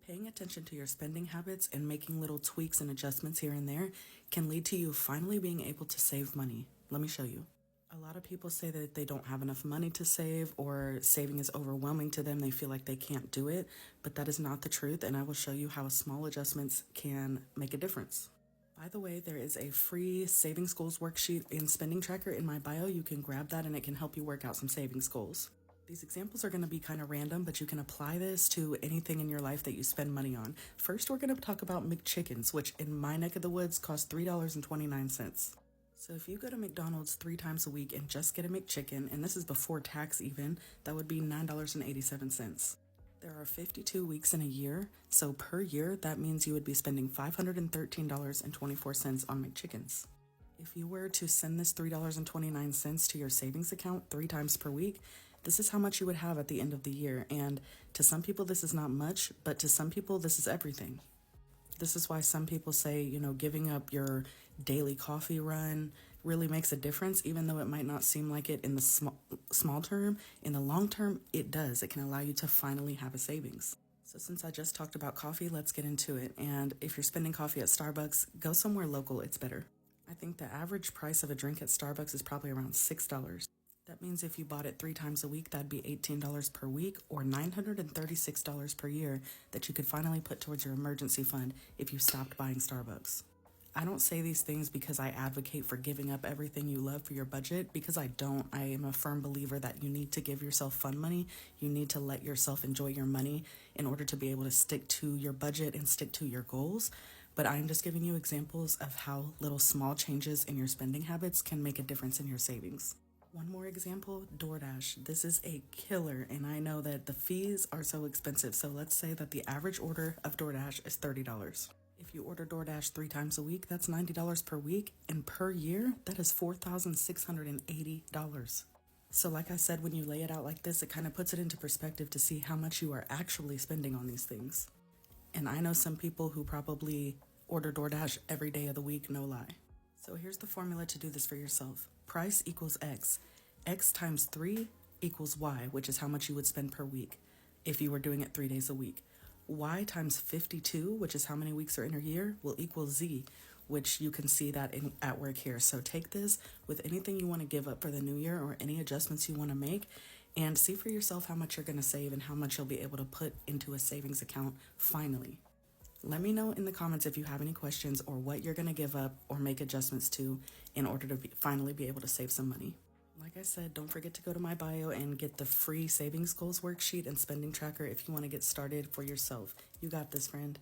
Paying attention to your spending habits and making little tweaks and adjustments here and there can lead to you finally being able to save money. Let me show you. A lot of people say that they don't have enough money to save or saving is overwhelming to them. They feel like they can't do it, but that is not the truth, and I will show you how small adjustments can make a difference. By the way, there is a free savings goals worksheet and spending tracker in my bio. You can grab that and it can help you work out some savings goals. These examples are going to be kind of random, but you can apply this to anything in your life that you spend money on. First, we're going to talk about McChickens, which in my neck of the woods cost $3.29. So if you go to McDonald's 3 times a week and just get a McChicken, and this is before tax even, that would be $9.87. There are 52 weeks in a year, so per year, that means you would be spending $513.24 on McChickens. If you were to send this $3.29 to your savings account 3 times per week, this is how much you would have at the end of the year. And to some people, this is not much, but to some people, this is everything. This is why some people say, giving up your daily coffee run really makes a difference, even though it might not seem like it in the small term. In the long term, it does. It can allow you to finally have a savings. So since I just talked about coffee, let's get into it. And if you're spending coffee at Starbucks, go somewhere local. It's better. I think the average price of a drink at Starbucks is probably around $6. That means if you bought it 3 times a week, that'd be $18 per week or $936 per year that you could finally put towards your emergency fund if you stopped buying Starbucks. I don't say these things because I advocate for giving up everything you love for your budget, because I don't. I am a firm believer that you need to give yourself fun money. You need to let yourself enjoy your money in order to be able to stick to your budget and stick to your goals. But I'm just giving you examples of how little small changes in your spending habits can make a difference in your savings. One more example, DoorDash. This is a killer, and I know that the fees are so expensive. So let's say that the average order of DoorDash is $30. If you order DoorDash 3 times a week, that's $90 per week, and per year, that is $4,680. So like I said, when you lay it out like this, it kind of puts it into perspective to see how much you are actually spending on these things. And I know some people who probably order DoorDash every day of the week, no lie. So here's the formula to do this for yourself. Price equals X. X times 3 equals Y, which is how much you would spend per week if you were doing it 3 days a week. Y times 52, which is how many weeks are in a year, will equal Z, which you can see that at work here. So take this with anything you want to give up for the new year or any adjustments you want to make, and see for yourself how much you're going to save and how much you'll be able to put into a savings account finally. Let me know in the comments if you have any questions or what you're going to give up or make adjustments to in order to finally be able to save some money. Like I said, don't forget to go to my bio and get the free savings goals worksheet and spending tracker if you want to get started for yourself. You got this, friend.